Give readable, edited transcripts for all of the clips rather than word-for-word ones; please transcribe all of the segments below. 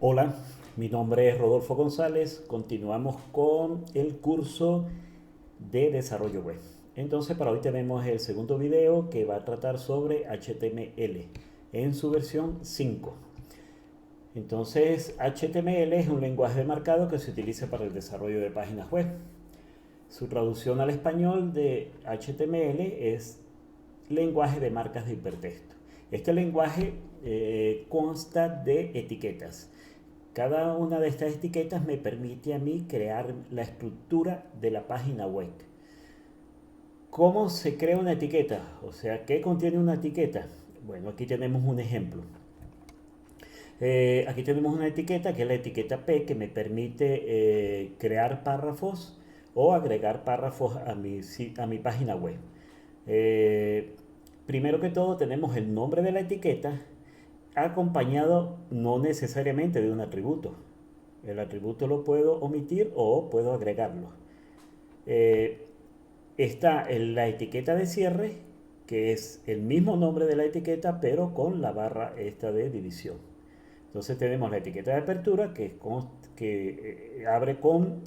Hola, mi nombre es Rodolfo González. Continuamos con el curso de desarrollo web. Entonces, para hoy tenemos el segundo video que va a tratar sobre HTML en su versión 5. Entonces, HTML es un lenguaje de marcado que se utiliza para el desarrollo de páginas web. Su traducción al español de HTML es lenguaje de marcas de hipertexto. Este lenguaje consta de etiquetas. Cada una de estas etiquetas me permite a mí crear la estructura de la página web. ¿Cómo se crea una etiqueta? O sea, ¿qué contiene una etiqueta? Bueno, aquí tenemos un ejemplo. Aquí tenemos una etiqueta que es la etiqueta P que me permite crear párrafos o agregar párrafos a mi página web. Eh, Primero que todo tenemos el nombre de la etiqueta acompañado no necesariamente de un atributo. El atributo lo puedo omitir o puedo agregarlo. Eh, Está en la etiqueta de cierre, que es el mismo nombre de la etiqueta, pero con la barra esta de división. Entonces tenemos la etiqueta de apertura, que abre con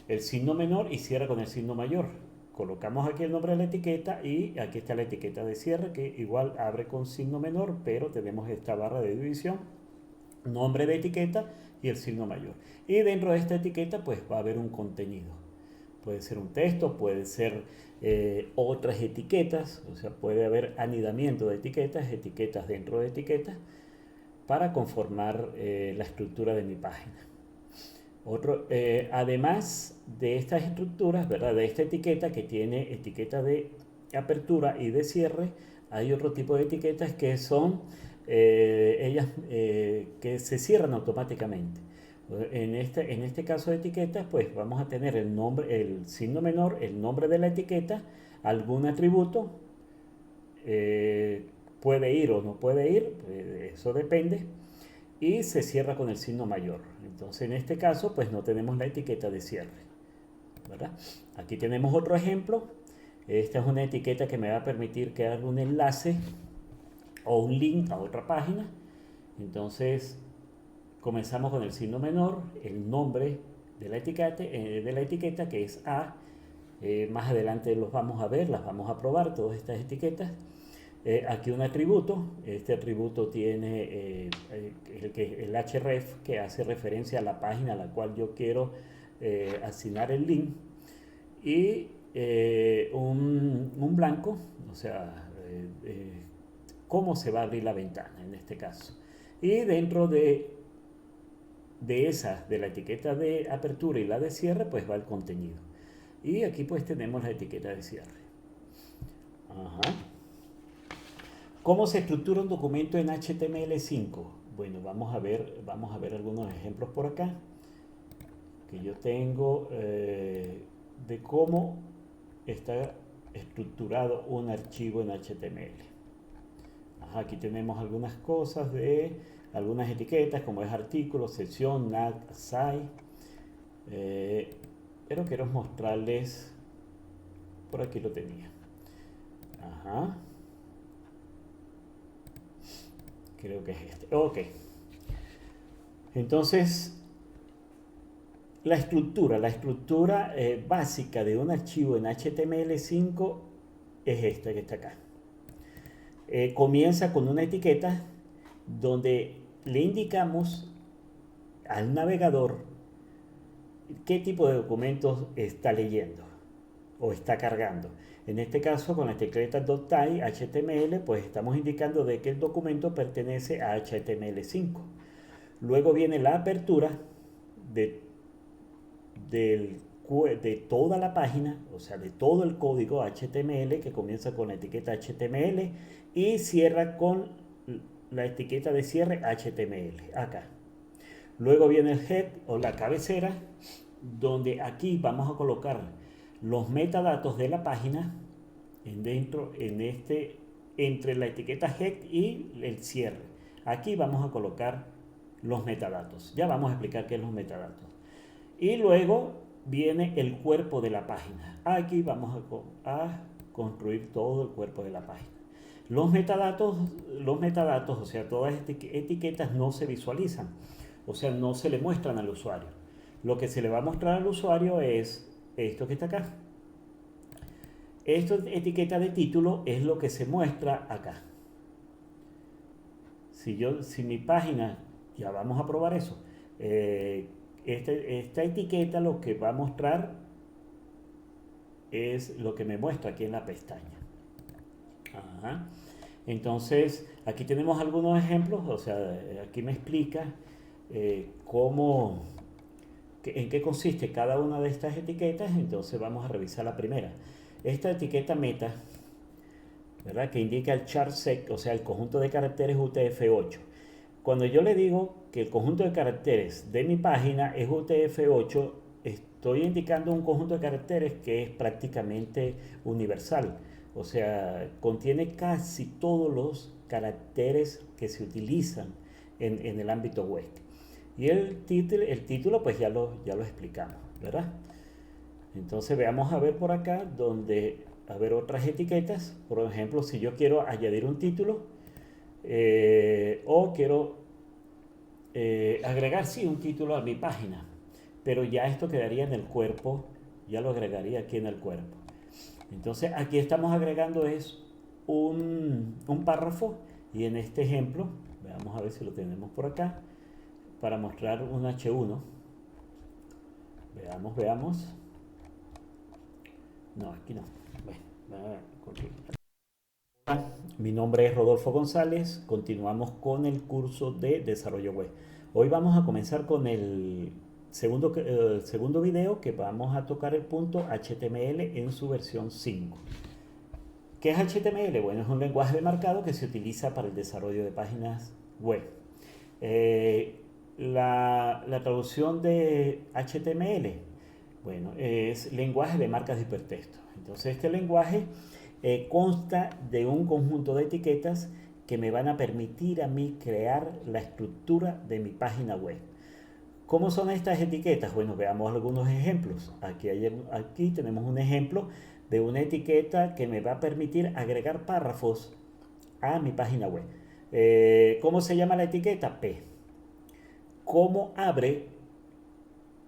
el signo menor y cierra con el signo mayor. Colocamos aquí el nombre de la etiqueta y aquí está la etiqueta de cierre, que igual abre con signo menor, pero tenemos esta barra de división, nombre de etiqueta y el signo mayor. Y dentro de esta etiqueta pues va a haber un contenido. Puede ser un texto, puede ser otras etiquetas, o sea, puede haber anidamiento de etiquetas, etiquetas dentro de etiquetas, para conformar la estructura de mi página. Además de estas estructuras, ¿verdad? De esta etiqueta que tiene etiqueta de apertura y de cierre, hay otro tipo de etiquetas que son ellas que se cierran automáticamente. En este caso de etiquetas, pues vamos a tener el nombre, el signo menor, el nombre de la etiqueta, algún atributo, puede ir o no puede ir, eso depende, y se cierra con el signo mayor. Entonces en este caso pues no tenemos la etiqueta de cierre, ¿verdad? Aquí tenemos otro ejemplo. Esta es una etiqueta que me va a permitir crear un enlace o un link a otra página. Entonces comenzamos con el signo menor, el nombre de la etiqueta que es A. Más adelante los vamos a ver, las vamos a probar todas estas etiquetas. Aquí un atributo, este atributo tiene el href que hace referencia a la página a la cual yo quiero asignar el link y un blanco, o sea, cómo se va a abrir la ventana en este caso. Y dentro de esa, de la etiqueta de apertura y la de cierre, pues va el contenido. Y aquí pues tenemos la etiqueta de cierre. Ajá. ¿Cómo se estructura un documento en HTML5? Bueno, vamos a ver algunos ejemplos por acá que yo tengo de cómo está estructurado un archivo en HTML. Ajá, aquí tenemos algunas cosas de algunas etiquetas como es artículo, sección, nat, aside. Eh, pero quiero mostrarles, por aquí lo tenía. Ajá, creo que es este. Ok, entonces la estructura básica de un archivo en HTML5 es esta que está acá. Comienza con una etiqueta donde le indicamos al navegador qué tipo de documentos está leyendo o está cargando. En este caso, con la etiqueta .tai HTML, pues estamos indicando de que el documento pertenece a HTML5. Luego viene la apertura de del, de toda la página, o sea, de todo el código HTML que comienza con la etiqueta HTML y cierra con la etiqueta de cierre HTML, acá. Luego viene el head o la cabecera, donde aquí vamos a colocar los metadatos de la página entre la etiqueta head y el cierre. Aquí vamos a colocar los metadatos. Ya vamos a explicar qué es los metadatos. Y luego viene el cuerpo de la página. Aquí vamos a construir todo el cuerpo de la página. Los metadatos, o sea, todas estas etiquetas no se visualizan. o sea, no se le muestran al usuario. Lo que se le va a mostrar al usuario es esto que está acá. Esta etiqueta de título es lo que se muestra acá. Si mi página, ya vamos a probar eso, esta etiqueta lo que va a mostrar es lo que me muestra aquí en la pestaña. Ajá. Entonces, aquí tenemos algunos ejemplos, o sea, aquí me explica cómo, en qué consiste cada una de estas etiquetas. Entonces vamos a revisar la primera. Esta etiqueta meta, ¿verdad? Que indica el char sec, o sea, el conjunto de caracteres UTF-8. Cuando yo le digo que el conjunto de caracteres de mi página es UTF-8, estoy indicando un conjunto de caracteres que es prácticamente universal. O sea, contiene casi todos los caracteres que se utilizan en el ámbito web. Y el título pues ya lo explicamos, ¿verdad? Entonces veamos a ver por acá donde a ver otras etiquetas. Por ejemplo, si yo quiero añadir un título o quiero agregar sí un título a mi página, pero ya esto quedaría en el cuerpo, ya lo agregaría aquí en el cuerpo. Entonces aquí estamos agregando es un párrafo, y en este ejemplo, veamos a ver si lo tenemos por acá, para mostrar un H1. Veamos. No, aquí no. Bueno, mi nombre es Rodolfo González. Continuamos con el curso de desarrollo web. Hoy vamos a comenzar con el segundo video, que vamos a tocar el punto HTML en su versión 5. ¿Qué es HTML? Bueno, es un lenguaje de marcado que se utiliza para el desarrollo de páginas web. La traducción de HTML, bueno, es lenguaje de marcas de hipertexto. Entonces este lenguaje consta de un conjunto de etiquetas que me van a permitir a mí crear la estructura de mi página web. ¿Cómo son estas etiquetas? Bueno, veamos algunos ejemplos. Aquí tenemos un ejemplo de una etiqueta que me va a permitir agregar párrafos a mi página web. ¿Cómo se llama la etiqueta? P. ¿Cómo abre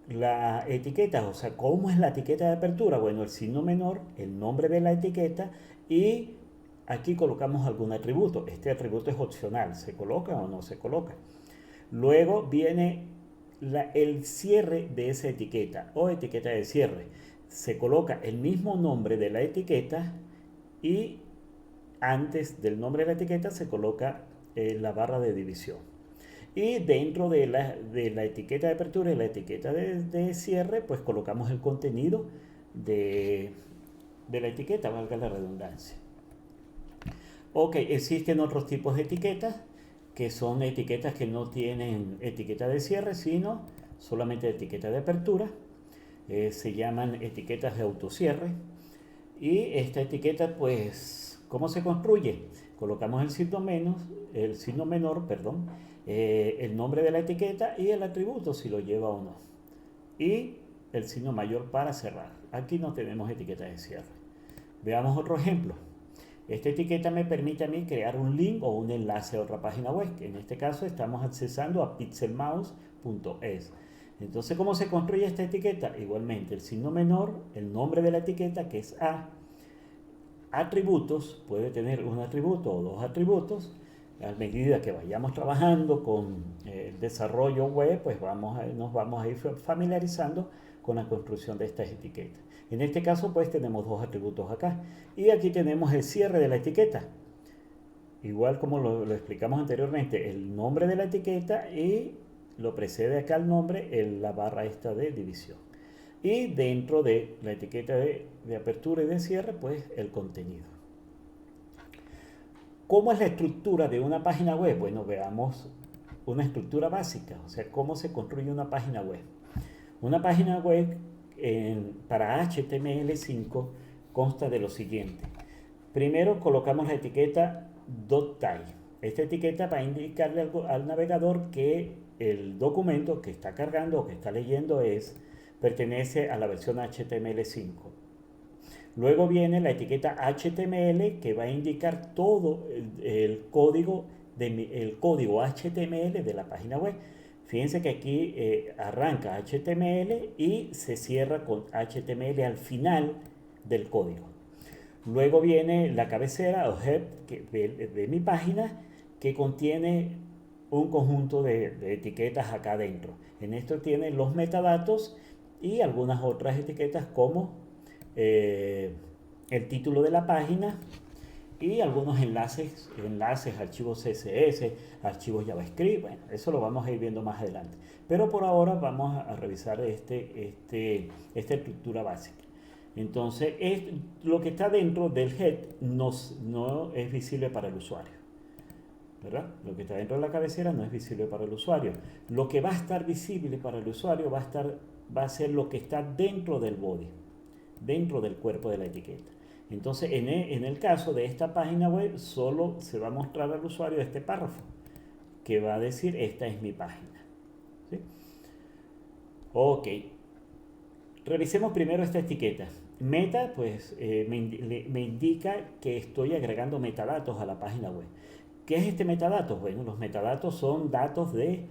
la etiqueta? O sea, ¿cómo es la etiqueta de apertura? Bueno, el signo menor, el nombre de la etiqueta, y aquí colocamos algún atributo. Este atributo es opcional, ¿se coloca o no se coloca? Luego viene el cierre de esa etiqueta o etiqueta de cierre. Se coloca el mismo nombre de la etiqueta y antes del nombre de la etiqueta se coloca la barra de división. Y dentro de la etiqueta de apertura y la etiqueta de cierre, pues colocamos el contenido de la etiqueta, valga la redundancia. Ok, existen otros tipos de etiquetas, que son etiquetas que no tienen etiqueta de cierre, sino solamente etiqueta de apertura. Se llaman etiquetas de autocierre. Y esta etiqueta, pues, ¿cómo se construye? Colocamos el signo menor, el nombre de la etiqueta y el atributo, si lo lleva o no. Y el signo mayor para cerrar. Aquí no tenemos etiqueta de cierre. Veamos otro ejemplo. Esta etiqueta me permite a mí crear un link o un enlace a otra página web. En este caso estamos accesando a pixelmouse.es. Entonces, ¿cómo se construye esta etiqueta? Igualmente, el signo menor, el nombre de la etiqueta, que es A. Atributos, puede tener un atributo o dos atributos. A medida que vayamos trabajando con el desarrollo web, pues nos vamos a ir familiarizando con la construcción de estas etiquetas. En este caso, pues tenemos dos atributos acá. Y aquí tenemos el cierre de la etiqueta. Igual como lo explicamos anteriormente, el nombre de la etiqueta, y lo precede acá el nombre, la barra esta de división. Y dentro de la etiqueta de apertura y de cierre, pues el contenido. ¿Cómo es la estructura de una página web? Bueno, veamos una estructura básica, o sea, cómo se construye una página web. Una página web para HTML5 consta de lo siguiente. Primero colocamos la etiqueta .type. Esta etiqueta va a indicarle al navegador que el documento que está cargando o que está leyendo pertenece a la versión HTML5. Luego viene la etiqueta HTML, que va a indicar todo el código HTML de la página web. Fíjense que aquí arranca HTML y se cierra con HTML al final del código. Luego viene la cabecera o head de mi página, que contiene un conjunto de etiquetas acá adentro. En esto tiene los metadatos y algunas otras etiquetas como eh, el título de la página y algunos enlaces, archivos CSS, archivos JavaScript. Bueno, eso lo vamos a ir viendo más adelante. Pero por ahora vamos a revisar esta estructura básica. Entonces, lo que está dentro del head no es visible para el usuario, ¿verdad? Lo que está dentro de la cabecera no es visible para el usuario. Lo que va a estar visible para el usuario va a ser lo que está dentro del body, dentro del cuerpo de la etiqueta. Entonces, en el caso de esta página web, solo se va a mostrar al usuario este párrafo, que va a decir, esta es mi página. ¿Sí? Ok. Revisemos primero esta etiqueta. Meta, pues me indica que estoy agregando metadatos a la página web. ¿Qué es este metadatos? Bueno, los metadatos son datos de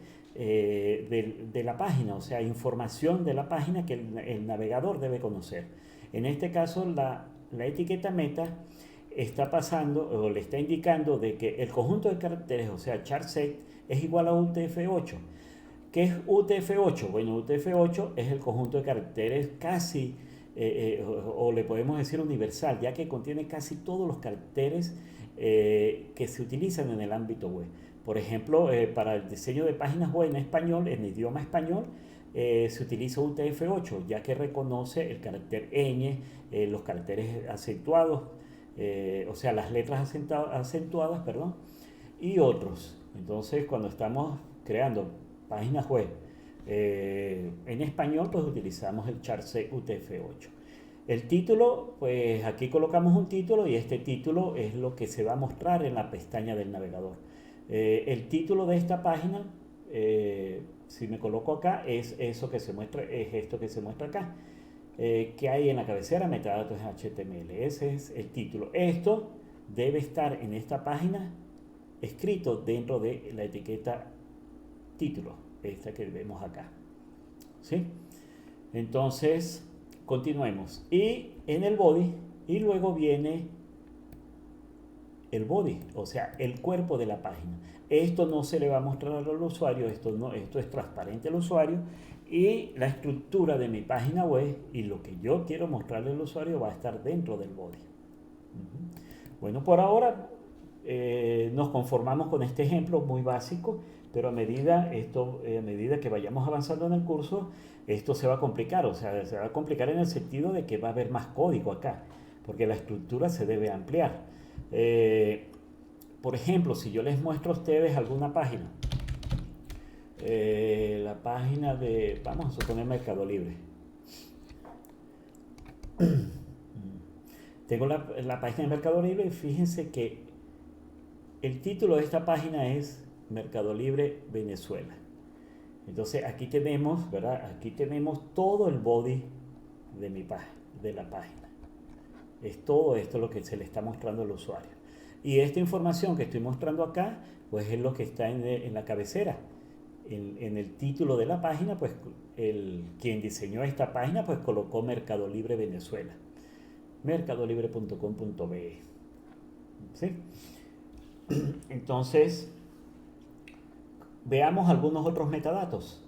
la página, o sea, información de la página que el navegador debe conocer. En este caso, la etiqueta meta está pasando o le está indicando de que el conjunto de caracteres, o sea, char set, es igual a UTF-8. ¿Qué es UTF-8? Bueno, UTF-8 es el conjunto de caracteres casi, o le podemos decir universal, ya que contiene casi todos los caracteres que se utilizan en el ámbito web. Por ejemplo, para el diseño de páginas web en español, en idioma español, se utiliza UTF-8, ya que reconoce el carácter ñ, los caracteres acentuados, o sea, las letras acentuadas, perdón, y otros. Entonces, cuando estamos creando páginas web en español, pues utilizamos el charset UTF-8. El título, pues aquí colocamos un título y este título es lo que se va a mostrar en la pestaña del navegador. El título de esta página, si me coloco acá, es esto que se muestra acá. Que hay en la cabecera, metadatos HTML. Ese es el título. Esto debe estar en esta página escrito dentro de la etiqueta título, esta que vemos acá. ¿Sí? Entonces, continuemos. Y en el body, y luego viene el body, o sea, el cuerpo de la página. Esto no se le va a mostrar al usuario, esto es transparente al usuario, y la estructura de mi página web y lo que yo quiero mostrarle al usuario va a estar dentro del body. Bueno, por ahora nos conformamos con este ejemplo muy básico, pero a medida que vayamos avanzando en el curso, esto se va a complicar, o sea, se va a complicar en el sentido de que va a haber más código acá, porque la estructura se debe ampliar. Por ejemplo, si yo les muestro a ustedes alguna página, la página de, vamos a suponer Mercado Libre. Tengo la página de Mercado Libre y fíjense que el título de esta página es Mercado Libre Venezuela. Entonces aquí tenemos, ¿verdad? Aquí tenemos todo el body de la página. Es todo esto lo que se le está mostrando al usuario. Y esta información que estoy mostrando acá, pues es lo que está en la cabecera. En el título de la página, pues quien diseñó esta página, pues colocó Mercado Libre Venezuela. mercadolibre.com.be. ¿Sí? Entonces, veamos algunos otros metadatos.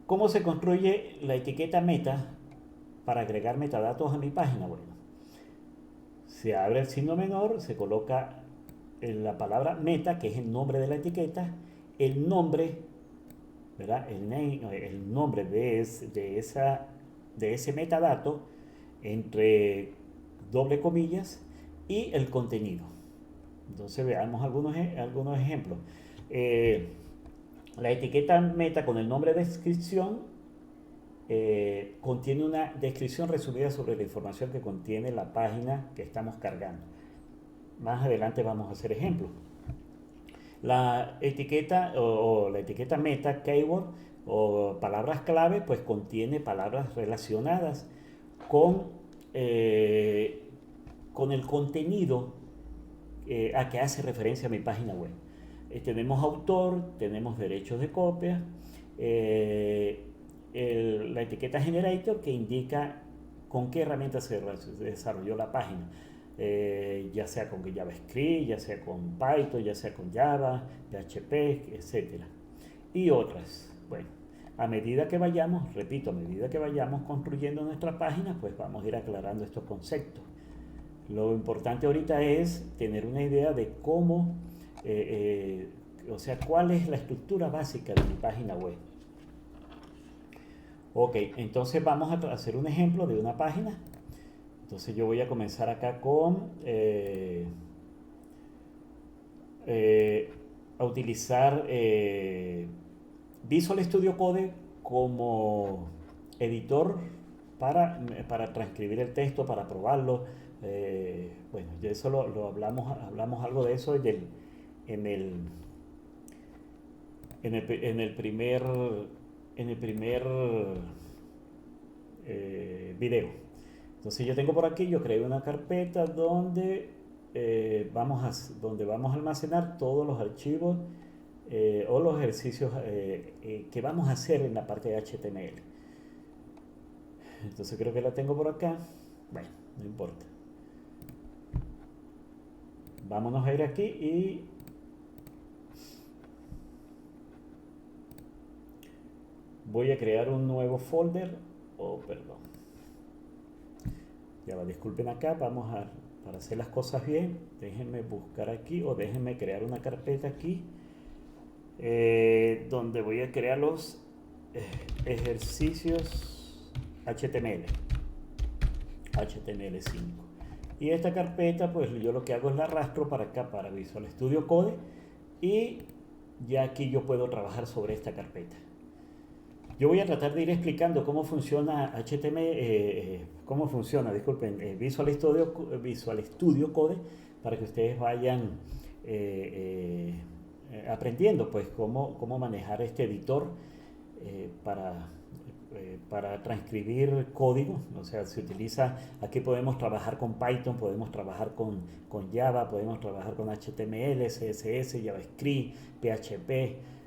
¿Cómo se construye la etiqueta meta para agregar metadatos a mi página? Bueno, se abre el signo menor, se coloca la palabra meta, que es el nombre de la etiqueta, el nombre, ¿verdad? El nombre de ese metadato entre doble comillas y el contenido. Entonces veamos algunos ejemplos. La etiqueta meta con el nombre de descripción contiene una descripción resumida sobre la información que contiene la página que estamos cargando. Más adelante vamos a hacer ejemplos. La etiqueta o la etiqueta meta keyword o palabras clave, pues contiene palabras relacionadas con el contenido a que hace referencia a mi página web. tenemos autor, tenemos derechos de copia, eh, la etiqueta generator que indica con qué herramienta se desarrolló la página. Ya sea con JavaScript, ya sea con Python, ya sea con Java, PHP, etcétera. Y otras. Bueno, a medida que vayamos, repito, a medida que vayamos construyendo nuestra página, pues vamos a ir aclarando estos conceptos. Lo importante ahorita es tener una idea de cómo, o sea, cuál es la estructura básica de mi página web. Ok, entonces vamos a hacer un ejemplo de una página. Entonces yo voy a comenzar acá con a utilizar Visual Studio Code como editor para transcribir el texto, para probarlo. Bueno, ya eso lo hablamos algo de eso en el, en el primer, video. Entonces yo tengo por aquí, yo creé una carpeta donde, donde vamos a almacenar todos los archivos o los ejercicios que vamos a hacer en la parte de HTML. Entonces creo que la tengo por acá. Bueno, no importa. Vámonos a ir aquí y voy a crear un nuevo folder. Oh, perdón. Ya va, disculpen acá, para hacer las cosas bien, déjenme buscar aquí o déjenme crear una carpeta aquí donde voy a crear los ejercicios HTML5. Y esta carpeta, pues yo lo que hago es la arrastro para acá, para Visual Studio Code, y ya aquí yo puedo trabajar sobre esta carpeta. Yo voy a tratar de ir explicando cómo funciona Visual Studio Code para que ustedes vayan aprendiendo pues cómo manejar este editor para transcribir código. O sea, se utiliza, aquí podemos trabajar con Python, podemos trabajar con Java, podemos trabajar con HTML, CSS, JavaScript, PHP.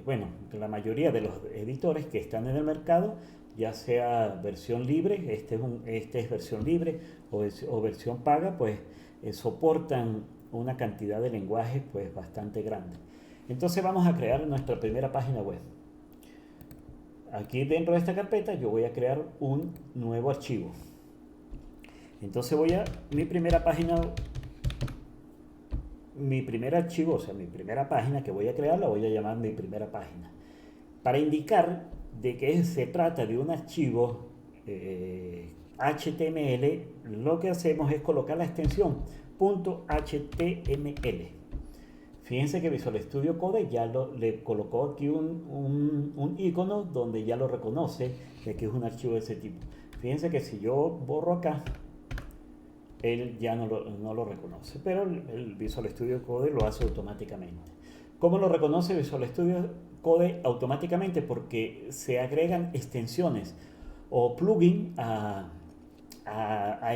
Bueno, la mayoría de los editores que están en el mercado, ya sea versión libre, este es versión libre o versión paga, pues soportan una cantidad de lenguajes pues bastante grande. Entonces vamos a crear nuestra primera página web. Aquí dentro de esta carpeta yo voy a crear un nuevo archivo. Entonces mi primera página, mi primer archivo, o sea, mi primera página que voy a crear, la voy a llamar mi primera página. Para indicar de que se trata de un archivo HTML, lo que hacemos es colocar la extensión .html. Fíjense que Visual Studio Code ya le colocó aquí un icono donde ya lo reconoce de que es un archivo de ese tipo. Fíjense que si yo borro acá, él ya no lo reconoce, pero el Visual Studio Code lo hace automáticamente. ¿Cómo lo reconoce Visual Studio Code automáticamente? Porque se agregan extensiones o plugin a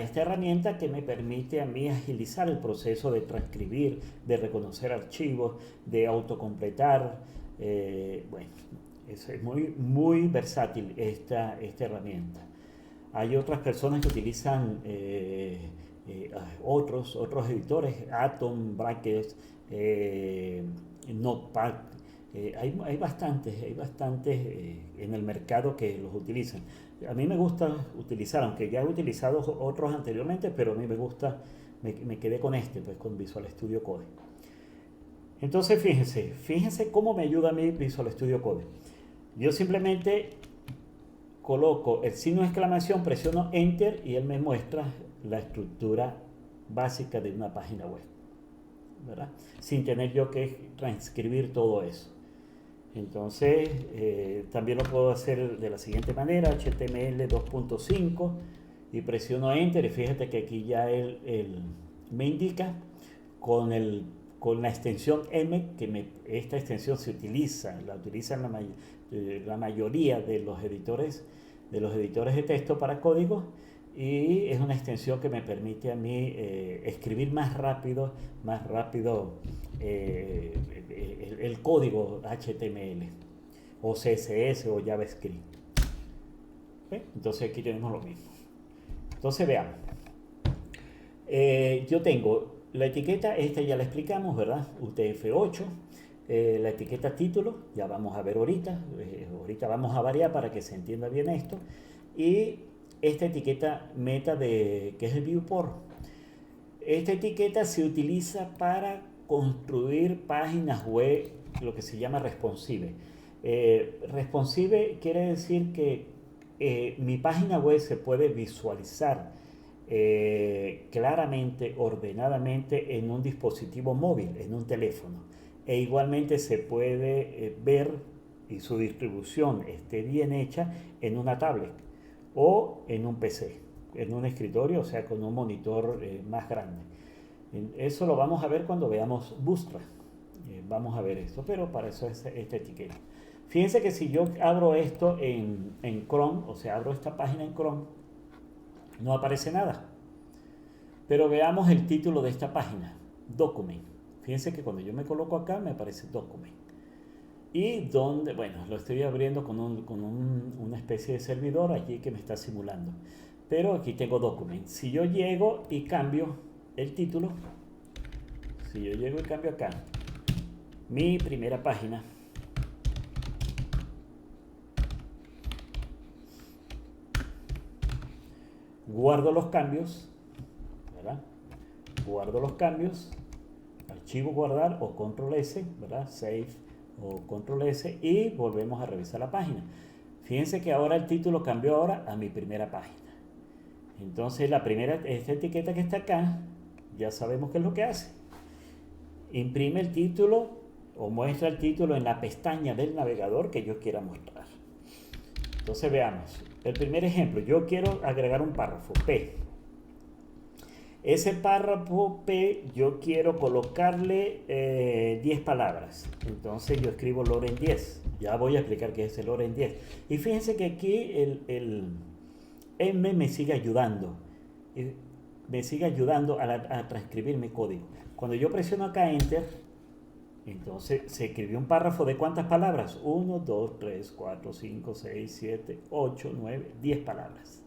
esta herramienta que me permite a mí agilizar el proceso de transcribir, de reconocer archivos, de autocompletar. Bueno, es muy versátil esta herramienta. Hay otras personas que utilizan otros editores, Atom, Brackets, Notepad. Hay bastantes en el mercado que los utilizan. A mí me gusta utilizar, aunque ya he utilizado otros anteriormente, pero a mí me gusta, me quedé con pues con Visual Studio Code. Entonces fíjense cómo me ayuda a mí Visual Studio Code. Yo simplemente coloco el signo de exclamación, presiono Enter y él me muestra la estructura básica de una página web, ¿verdad? Sin tener yo que transcribir todo eso. Entonces también lo puedo hacer de la siguiente manera, HTML 2.5 y presiono Enter y fíjate que aquí ya él me indica con la extensión M, esta extensión la utilizan la mayoría de los editores de texto para código, y es una extensión que me permite a mí escribir más rápido el código HTML o CSS o JavaScript. ¿Ve? Entonces aquí tenemos lo mismo. Entonces veamos. Yo tengo la etiqueta, esta ya la explicamos, ¿verdad? UTF-8. La etiqueta título, ya vamos a ver ahorita. Ahorita vamos a variar para que se entienda bien esto. Y esta etiqueta meta que es el viewport. Esta etiqueta se utiliza para construir páginas web, lo que se llama responsive. Responsive quiere decir que mi página web se puede visualizar claramente, ordenadamente en un dispositivo móvil, en un teléfono. E igualmente se puede ver y su distribución esté bien hecha en una tablet o en un PC, en un escritorio, o sea, con un monitor más grande. Eso lo vamos a ver cuando veamos Bootstrap. Vamos a ver esto, pero para eso es esta etiqueta. Fíjense que si yo abro esto en Chrome, o sea, abro esta página en Chrome, no aparece nada. Pero veamos el título de esta página, Document. Fíjense que cuando yo me coloco acá me aparece Document. Y donde, bueno, lo estoy abriendo con una especie de servidor allí que me está simulando. Pero aquí tengo Document. Si yo llego y cambio el título, si yo llego y cambio acá, mi primera página, guardo los cambios, ¿verdad? Guardo los cambios, archivo guardar o control S, ¿verdad? Save o control S y volvemos a revisar la página. Fíjense que ahora el título cambió ahora a mi primera página. Entonces esta etiqueta que está acá, ya sabemos qué es lo que hace. Imprime el título o muestra el título en la pestaña del navegador que yo quiera mostrar. Entonces veamos. El primer ejemplo, yo quiero agregar un párrafo P. Ese párrafo P yo quiero colocarle 10 palabras. Entonces yo escribo Loren 10. Ya voy a explicar qué es el Loren 10. Y fíjense que aquí el M me sigue ayudando. Me sigue ayudando a transcribir mi código. Cuando yo presiono acá Enter, entonces se escribió un párrafo de ¿cuántas palabras? 1, 2, 3, 4, 5, 6, 7, 8, 9, 10 palabras.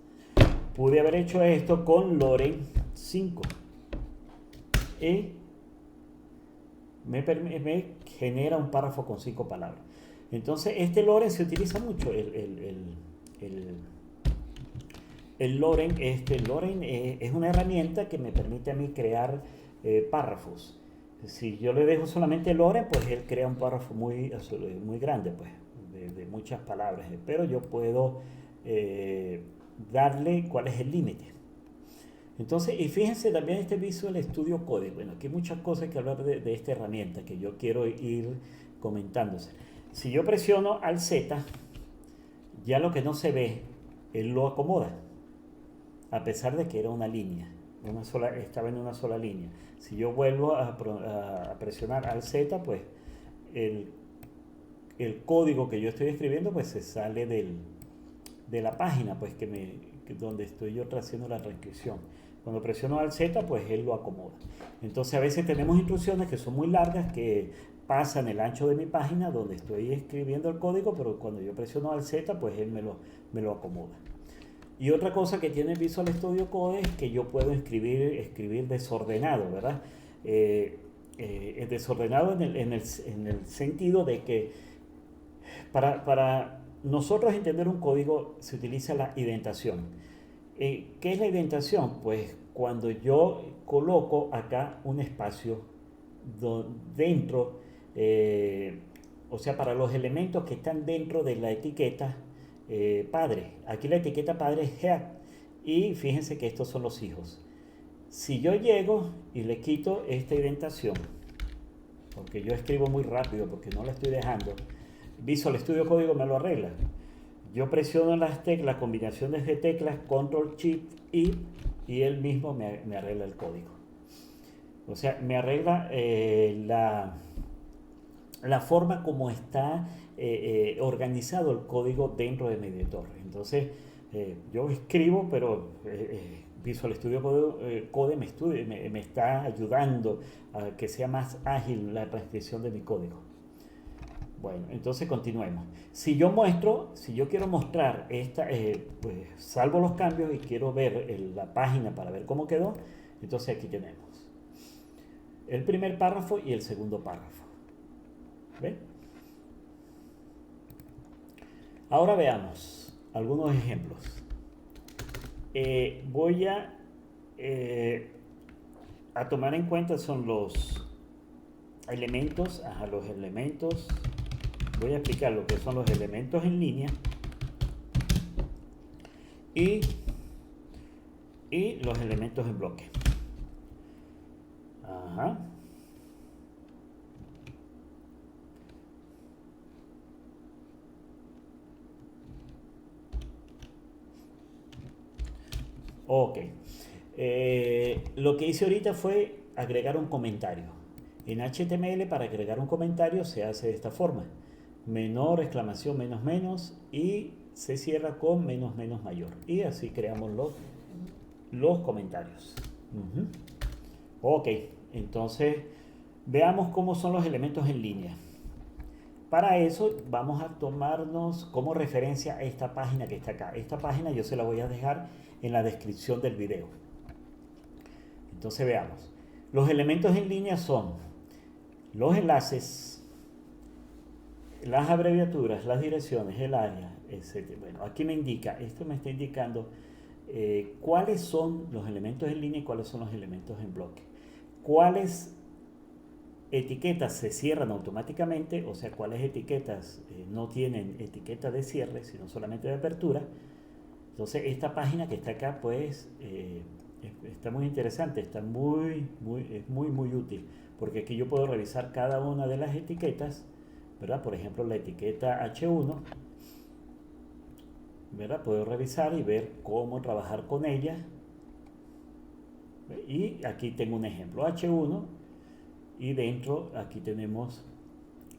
Pude haber hecho esto con Loren 5. Y me genera un párrafo con 5 palabras. Entonces este Loren se utiliza mucho. El Loren es una herramienta que me permite a mí crear párrafos. Si yo le dejo solamente Loren, pues él crea un párrafo muy grande, pues, de muchas palabras. Pero yo puedo darle cuál es el límite. Entonces, y fíjense también este Visual Studio Code. Bueno, aquí hay muchas cosas que hablar de esta herramienta que yo quiero ir comentándose. Si yo presiono al Z, ya lo que no se ve, él lo acomoda. A pesar de que era una línea, estaba en una sola línea. Si yo vuelvo a presionar al Z, pues el código que yo estoy escribiendo pues se sale de la página pues donde estoy yo haciendo la transcripción. Cuando presiono al Z, pues él lo acomoda. Entonces a veces tenemos instrucciones que son muy largas que pasan el ancho de mi página donde estoy escribiendo el código, pero cuando yo presiono al Z, pues él me lo acomoda. Y otra cosa que tiene Visual Studio Code es que yo puedo escribir desordenado, ¿verdad? Desordenado en el sentido de que para nosotros entender un código se utiliza la indentación. ¿Qué es la indentación? Pues cuando yo coloco acá un espacio dentro, o sea, para los elementos que están dentro de la etiqueta padre. Aquí la etiqueta padre es head y fíjense que estos son los hijos. Si yo llego y le quito esta indentación, porque yo escribo muy rápido porque no la estoy dejando, Visual Studio Code me lo arregla. Yo presiono las teclas, combinaciones de teclas, Control Shift I, y él mismo me arregla el código. O sea, me arregla la forma como está organizado el código dentro de mi editor. Entonces, Yo escribo, pero Visual Studio Code me está ayudando a que sea más ágil la transcripción de mi código. Bueno, entonces continuemos. Si yo quiero mostrar pues salvo los cambios y quiero ver la página para ver cómo quedó, entonces aquí tenemos el primer párrafo y el segundo párrafo. ¿Ven? Ahora veamos algunos ejemplos. Voy a tomar en cuenta son los elementos, los elementos. Voy a explicar lo que son los elementos en línea y, y los elementos en bloque. Ajá. Ok. Lo que hice ahorita fue agregar un comentario. En HTML para agregar un comentario se hace de esta forma. Menor, exclamación, menos, menos y se cierra con menos, menos, mayor. Y así creamos los comentarios. Ok, entonces veamos cómo son los elementos en línea. Para eso vamos a tomarnos como referencia a esta página que está acá. Esta página yo se la voy a dejar en la descripción del video. Entonces veamos. Los elementos en línea son los enlaces, las abreviaturas, las direcciones, el área, etc. Bueno, aquí esto me está indicando cuáles son los elementos en línea y cuáles son los elementos en bloque. Cuáles etiquetas se cierran automáticamente, o sea, cuáles etiquetas no tienen etiqueta de cierre, sino solamente de apertura. Entonces, esta página que está acá, pues, está muy interesante, es muy útil, porque aquí yo puedo revisar cada una de las etiquetas, ¿verdad? Por ejemplo, la etiqueta H1, ¿verdad? Puedo revisar y ver cómo trabajar con ella. Y aquí tengo un ejemplo H1 y dentro aquí tenemos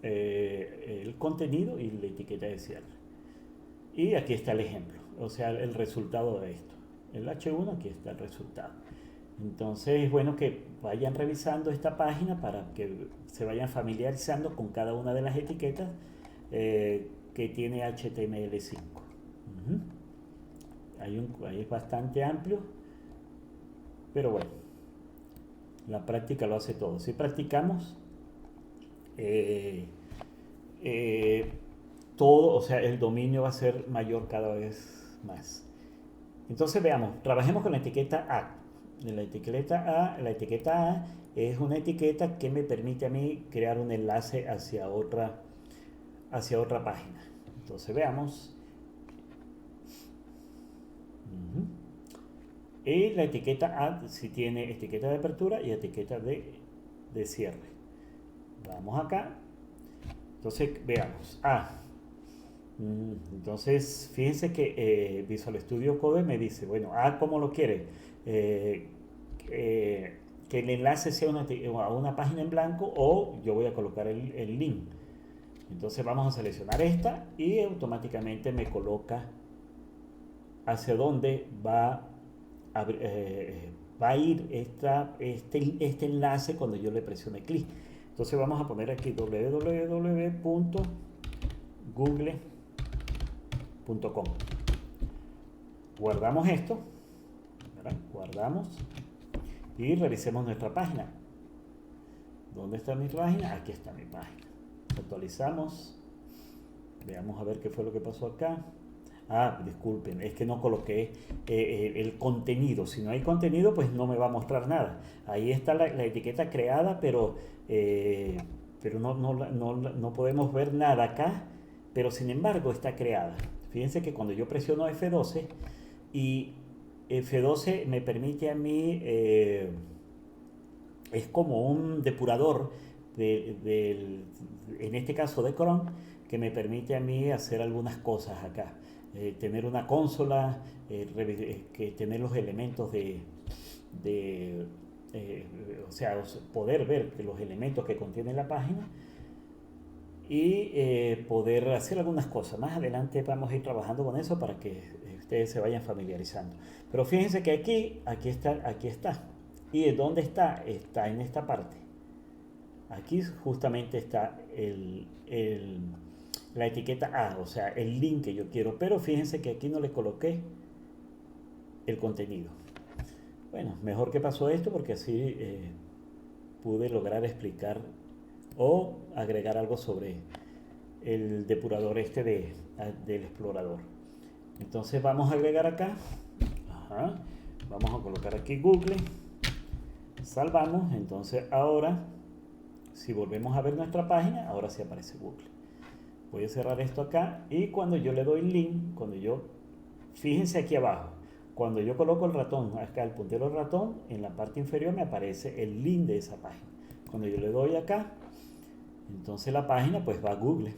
el contenido y la etiqueta de cierre. Y aquí está el ejemplo, o sea, el resultado de esto. El H1, aquí está el resultado. Entonces es bueno que vayan revisando esta página para que se vayan familiarizando con cada una de las etiquetas que tiene HTML5. Ahí es bastante amplio, pero bueno, la práctica lo hace todo. Si practicamos, todo, o sea, el dominio va a ser mayor cada vez más. Entonces veamos, trabajemos con la etiqueta A. La etiqueta A es una etiqueta que me permite a mí crear un enlace hacia otra página. Entonces veamos. Y la etiqueta A si tiene etiqueta de apertura y etiqueta de cierre. Vamos acá. Entonces veamos. Entonces fíjense que Visual Studio Code me dice, bueno, ¿cómo lo quiere? Que el enlace sea a una página en blanco o yo voy a colocar el link. Entonces vamos a seleccionar esta y automáticamente me coloca hacia dónde va a ir este enlace cuando yo le presione clic. Entonces vamos a poner aquí www.google.com. Guardamos esto, ¿verdad? Guardamos y revisemos nuestra página. ¿Dónde está mi página? Aquí está mi página. Actualizamos. Veamos a ver qué fue lo que pasó acá. Disculpen, es que no coloqué el contenido. Si no hay contenido, pues no me va a mostrar nada. Ahí está la etiqueta creada, pero no podemos ver nada acá. Pero sin embargo está creada. Fíjense que cuando yo presiono F12 y F12 me permite a mí, es como un depurador, en este caso de Chrome, que me permite a mí hacer algunas cosas acá. Tener una consola, que tener los elementos o sea, poder ver los elementos que contiene la página y poder hacer algunas cosas. Más adelante vamos a ir trabajando con eso para que ustedes se vayan familiarizando. Pero fíjense que aquí está, aquí está. ¿Y de dónde está? Está en esta parte. Aquí justamente está la etiqueta A, o sea, el link que yo quiero. Pero fíjense que aquí no le coloqué el contenido. Bueno, mejor que pasó esto porque así pude lograr explicar o agregar algo sobre el depurador del explorador. Entonces vamos a agregar acá. Ajá. Vamos a colocar aquí Google. Salvamos. Entonces ahora, si volvemos a ver nuestra página, ahora sí aparece Google. Voy a cerrar esto acá y cuando yo le doy link, fíjense aquí abajo, cuando yo coloco el ratón, acá el puntero del ratón, en la parte inferior me aparece el link de esa página. Cuando yo le doy acá, entonces la página pues va a Google.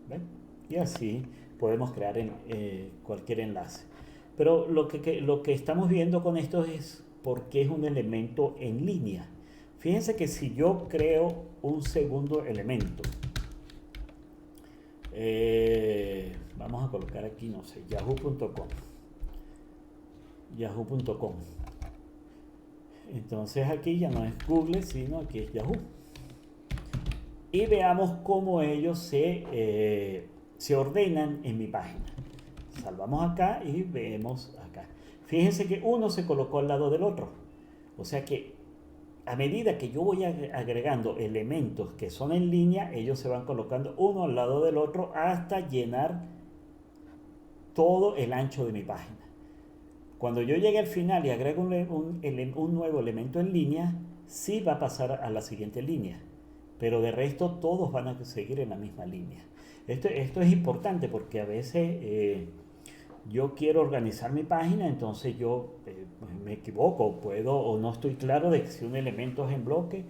¿Ven? Y así podemos crear cualquier enlace. Pero lo que estamos viendo con esto es por qué es un elemento en línea. Fíjense que si yo creo un segundo elemento, vamos a colocar aquí, no sé, yahoo.com. Yahoo.com. Entonces aquí ya no es Google, sino aquí es Yahoo. Y veamos cómo ellos se ordenan en mi página. Salvamos acá y vemos acá. Fíjense que uno se colocó al lado del otro. O sea que a medida que yo voy agregando elementos que son en línea, ellos se van colocando uno al lado del otro hasta llenar todo el ancho de mi página. Cuando yo llegue al final y agrego un nuevo elemento en línea, sí va a pasar a la siguiente línea. Pero de resto todos van a seguir en la misma línea. Esto es importante porque a veces yo quiero organizar mi página, entonces yo me equivoco, o no estoy claro de si un elemento es en bloque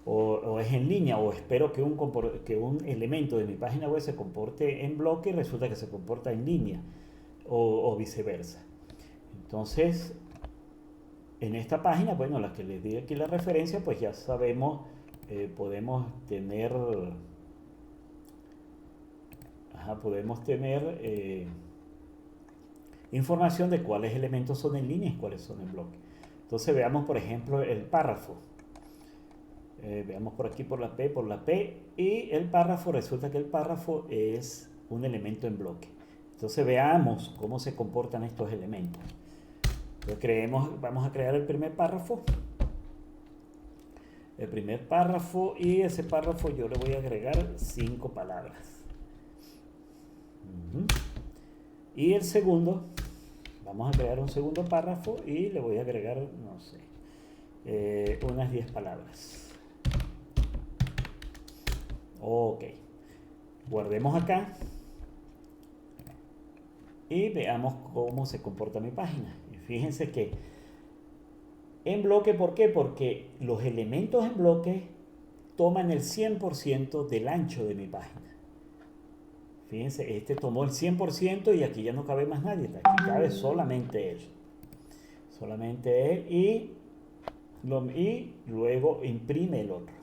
o es en línea, o espero que un elemento de mi página web se comporte en bloque y resulta que se comporta en línea, o viceversa. Entonces, en esta página, bueno, la que les di aquí la referencia, pues ya sabemos, podemos tener información de cuáles elementos son en línea y cuáles son en bloque. Entonces veamos, por ejemplo, el párrafo. Veamos por aquí por la P, y el párrafo, resulta que el párrafo es un elemento en bloque. Entonces veamos cómo se comportan estos elementos. Entonces vamos a crear el primer párrafo. Y ese párrafo yo le voy a agregar 5 palabras. Y el segundo, vamos a crear un segundo párrafo y le voy a agregar, no sé, unas 10 palabras. Ok, guardemos acá y veamos cómo se comporta mi página. Y fíjense que en bloque, ¿por qué? Porque los elementos en bloque toman el 100% del ancho de mi página. Fíjense, este tomó el 100% y aquí ya no cabe más nadie. Aquí cabe solamente él. Solamente él y luego imprime el otro.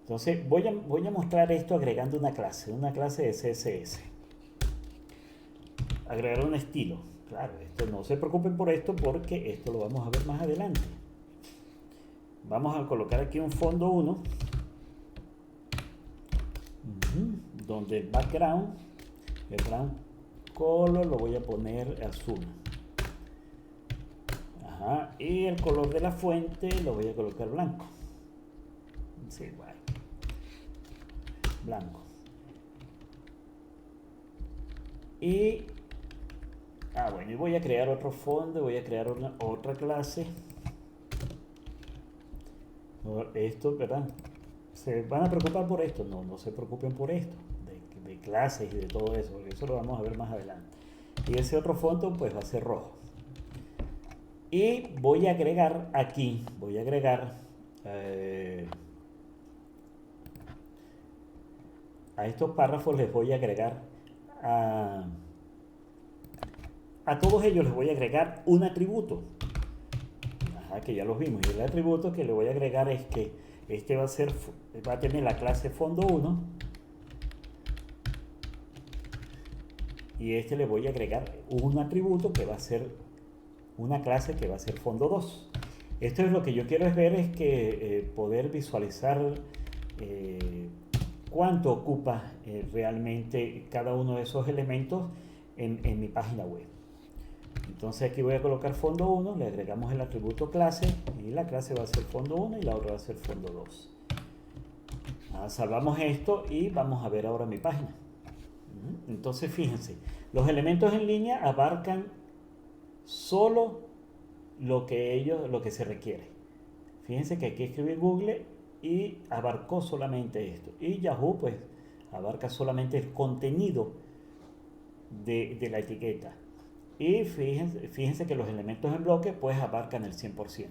Entonces voy a mostrar esto agregando una clase de CSS. Agregar un estilo. Claro, no se preocupen por esto porque esto lo vamos a ver más adelante. Vamos a colocar aquí un fondo 1. Donde el background, el ground color lo voy a poner azul. Ajá, y el color de la fuente lo voy a colocar blanco. Sí, igual. Blanco. Y bueno, y voy a crear otro fondo, voy a crear otra clase. Esto, ¿verdad? ¿Se van a preocupar por esto? No se preocupen por esto, de clases y de todo eso, porque eso lo vamos a ver más adelante. Y ese otro fondo pues va a ser rojo. Y voy a agregar aquí, a estos párrafos les voy a agregar a todos ellos les voy a agregar un atributo. Ajá, que ya los vimos. Y el atributo que le voy a agregar es que este va a tener la clase fondo 1 y le voy a agregar un atributo que va a ser una clase que va a ser fondo 2. Esto es lo que yo quiero es ver, es que poder visualizar cuánto ocupa realmente cada uno de esos elementos en mi página web. Entonces aquí voy a colocar fondo 1, le agregamos el atributo clase y la clase va a ser fondo 1 y la otra va a ser fondo 2. Salvamos esto y vamos a ver ahora mi página. Entonces fíjense, los elementos en línea abarcan solo lo que se requiere. Fíjense que aquí escribí Google y abarcó solamente esto. Y Yahoo pues abarca solamente el contenido de la etiqueta. Y fíjense que los elementos en bloque pues abarcan el 100%.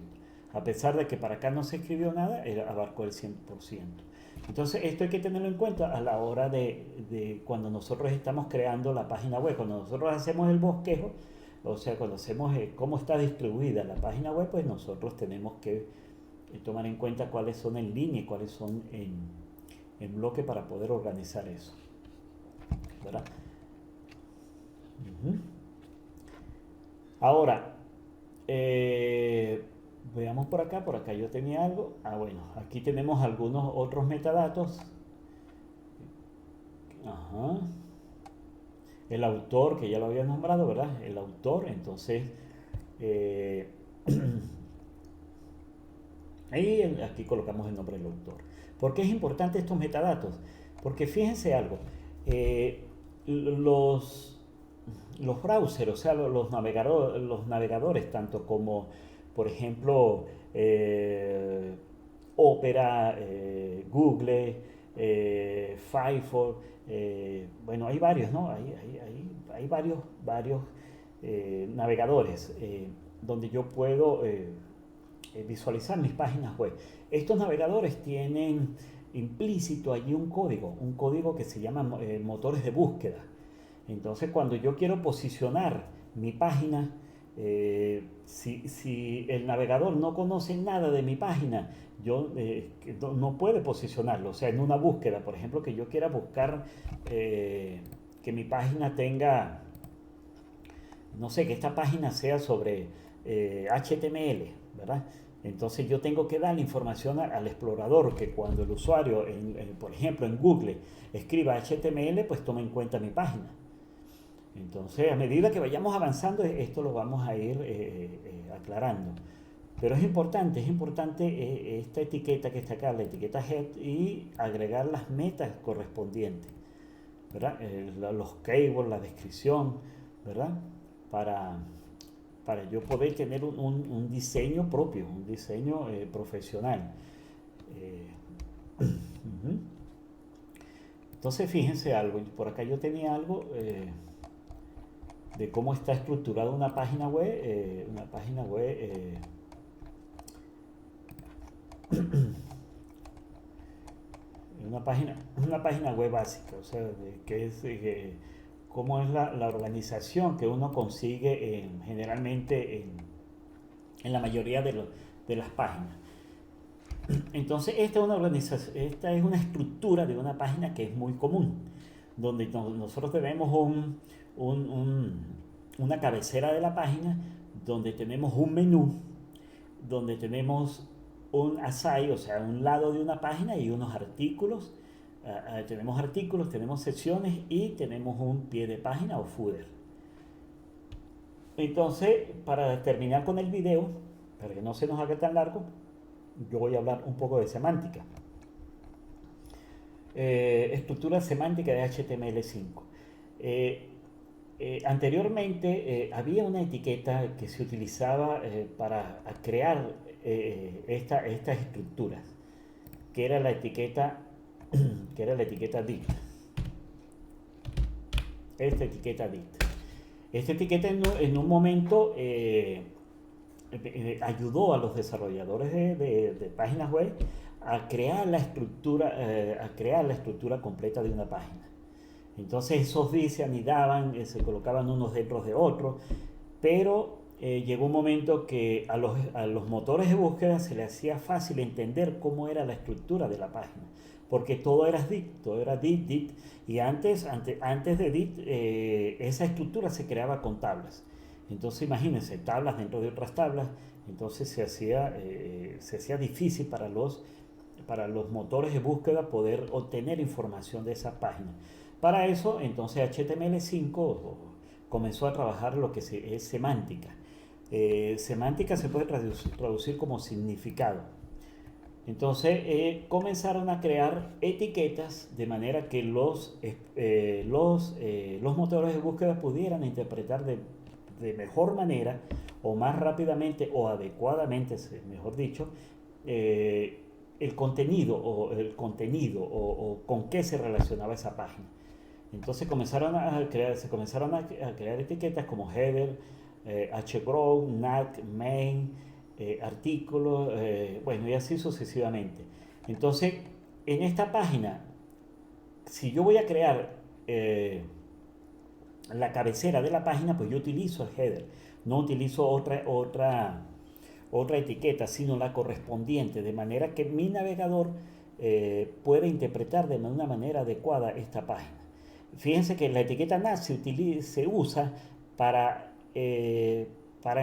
A pesar de que para acá no se escribió nada, abarcó el 100%. Entonces esto hay que tenerlo en cuenta a la hora de cuando nosotros estamos creando la página web. Cuando nosotros hacemos el bosquejo, o sea, cuando hacemos cómo está distribuida la página web, pues nosotros tenemos que tomar en cuenta cuáles son en línea y cuáles son en bloque para poder organizar eso, ¿verdad? Ahora, veamos por acá yo tenía algo. Bueno, aquí tenemos algunos otros metadatos. Ajá. El autor, que ya lo había nombrado, ¿verdad? El autor, entonces, ahí aquí colocamos el nombre del autor. ¿Por qué es importante estos metadatos? Porque fíjense algo, los browsers, o sea, los navegadores, tanto como, por ejemplo, Opera, Google, Firefox, bueno, hay varios, ¿no? Hay varios navegadores donde yo puedo visualizar mis páginas web. Estos navegadores tienen implícito allí un código que se llama motores de búsqueda. Entonces, cuando yo quiero posicionar mi página, si el navegador no conoce nada de mi página, yo no puede posicionarlo. O sea, en una búsqueda, por ejemplo, que yo quiera buscar que mi página tenga, no sé, que esta página sea sobre HTML, ¿verdad? Entonces yo tengo que dar la información al explorador que cuando el usuario, por ejemplo, en Google escriba HTML, pues tome en cuenta mi página. Entonces, a medida que vayamos avanzando, esto lo vamos a ir aclarando. Pero es importante esta etiqueta que está acá, la etiqueta head, y agregar las metas correspondientes, ¿verdad? Los keywords, la descripción, ¿verdad? Para yo poder tener un diseño propio, un diseño profesional. Entonces, fíjense algo, por acá yo tenía algo de cómo está estructurada una página web, una página web básica, o sea, que es cómo es la organización que uno consigue generalmente en la mayoría de las páginas. Entonces, esta es una estructura de una página que es muy común, donde nosotros tenemos una cabecera de la página, donde tenemos un menú, donde tenemos un aside, o sea, un lado de una página y unos artículos. Tenemos secciones y tenemos un pie de página o footer. Entonces, para terminar con el video, para que no se nos haga tan largo, yo voy a hablar un poco de semántica. Estructura semántica de HTML5. Anteriormente había una etiqueta que se utilizaba para crear estas estructuras, que era la etiqueta dict. Esta etiqueta dict. Esta etiqueta en un momento ayudó a los desarrolladores de páginas web a crear la estructura completa de una página. Entonces esos dict se anidaban, se colocaban unos dentro de otros, pero llegó un momento que a los motores de búsqueda se les hacía fácil entender cómo era la estructura de la página. porque todo era dit, dit, y antes de dit, esa estructura se creaba con tablas. Entonces imagínense, tablas dentro de otras tablas, entonces se hacía difícil para los motores de búsqueda poder obtener información de esa página. Para eso, entonces HTML5 comenzó a trabajar lo que es semántica. Semántica se puede traducir como significado. Entonces comenzaron a crear etiquetas de manera que los motores de búsqueda pudieran interpretar de mejor manera o más rápidamente o adecuadamente, mejor dicho, el contenido o con qué se relacionaba esa página. Entonces se comenzaron a crear etiquetas como header, hgrow, nat, main, artículos, bueno, y así sucesivamente. Entonces, en esta página, si yo voy a crear la cabecera de la página, pues yo utilizo el header, no utilizo otra etiqueta, sino la correspondiente, de manera que mi navegador puede interpretar de una manera adecuada esta página. Fíjense que la etiqueta NAT se usa para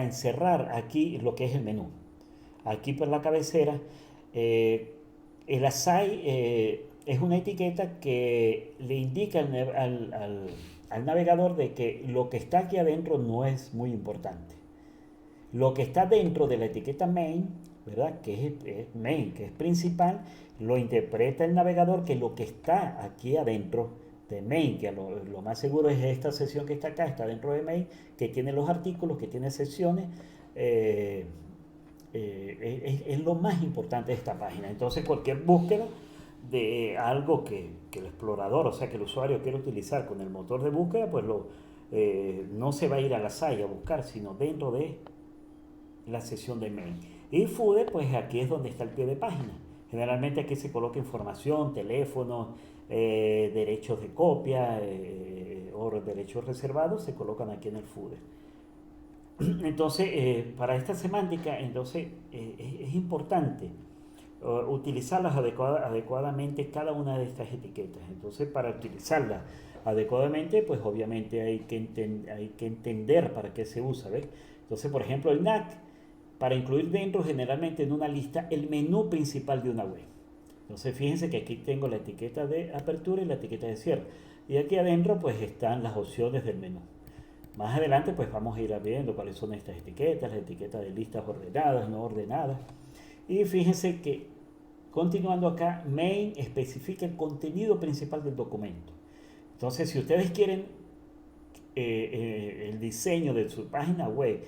encerrar aquí lo que es el menú. Aquí por la cabecera, el aside es una etiqueta que le indica al navegador de que lo que está aquí adentro no es muy importante. Lo que está dentro de la etiqueta main, ¿verdad? Que es main, que es principal, lo interpreta el navegador que lo que está aquí adentro de main, que lo más seguro es esta sección que está acá, está dentro de main, que tiene los artículos, que tiene secciones, es lo más importante de esta página. Entonces cualquier búsqueda de algo que el explorador, o sea que el usuario quiere utilizar con el motor de búsqueda, pues no se va a ir a la SAI a buscar, sino dentro de la sección de main. Y footer, pues aquí es donde está el pie de página. Generalmente aquí se coloca información, teléfono, derechos de copia o derechos reservados, se colocan aquí en el footer. Entonces, para esta semántica, entonces es importante utilizarlas adecuadamente cada una de estas etiquetas. Entonces, para utilizarlas adecuadamente, pues obviamente hay que entender para qué se usa, ¿ves? Entonces, por ejemplo, el NAT, para incluir dentro generalmente en una lista el menú principal de una web. Entonces, fíjense que aquí tengo la etiqueta de apertura y la etiqueta de cierre. Y aquí adentro, pues están las opciones del menú. Más adelante, pues vamos a ir viendo cuáles son estas etiquetas, las etiquetas de listas ordenadas, no ordenadas. Y fíjense que, continuando acá, main especifica el contenido principal del documento. Entonces, si ustedes quieren el diseño de su página web,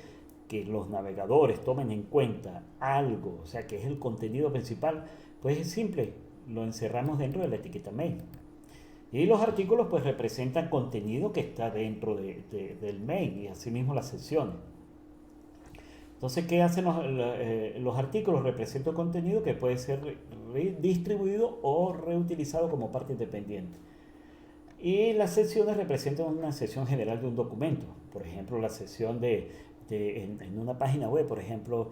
que los navegadores tomen en cuenta algo, o sea, que es el contenido principal, pues es simple, lo encerramos dentro de la etiqueta main. Y los artículos pues representan contenido que está dentro del main y asimismo las secciones. Entonces, ¿qué hacen los artículos? Representan contenido que puede ser distribuido o reutilizado como parte independiente. Y las secciones representan una sección general de un documento. Por ejemplo, la sección en una página web, por ejemplo,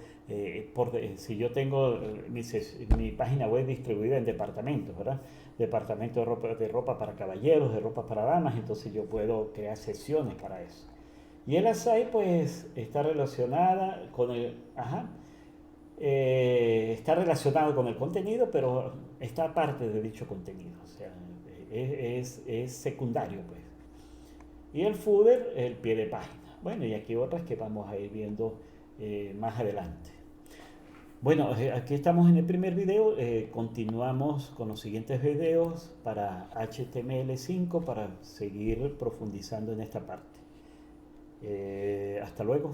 si yo tengo mi página web distribuida en departamentos, ¿verdad? Departamento de ropa para caballeros, de ropa para damas, entonces yo puedo crear secciones para eso. Y el aside pues está relacionada con está relacionado con el contenido, pero está aparte de dicho contenido, o sea, es secundario pues. Y el footer, el pie de página. Bueno, y aquí otras que vamos a ir viendo más adelante. Bueno, aquí estamos en el primer video, continuamos con los siguientes videos para HTML5 para seguir profundizando en esta parte. Hasta luego.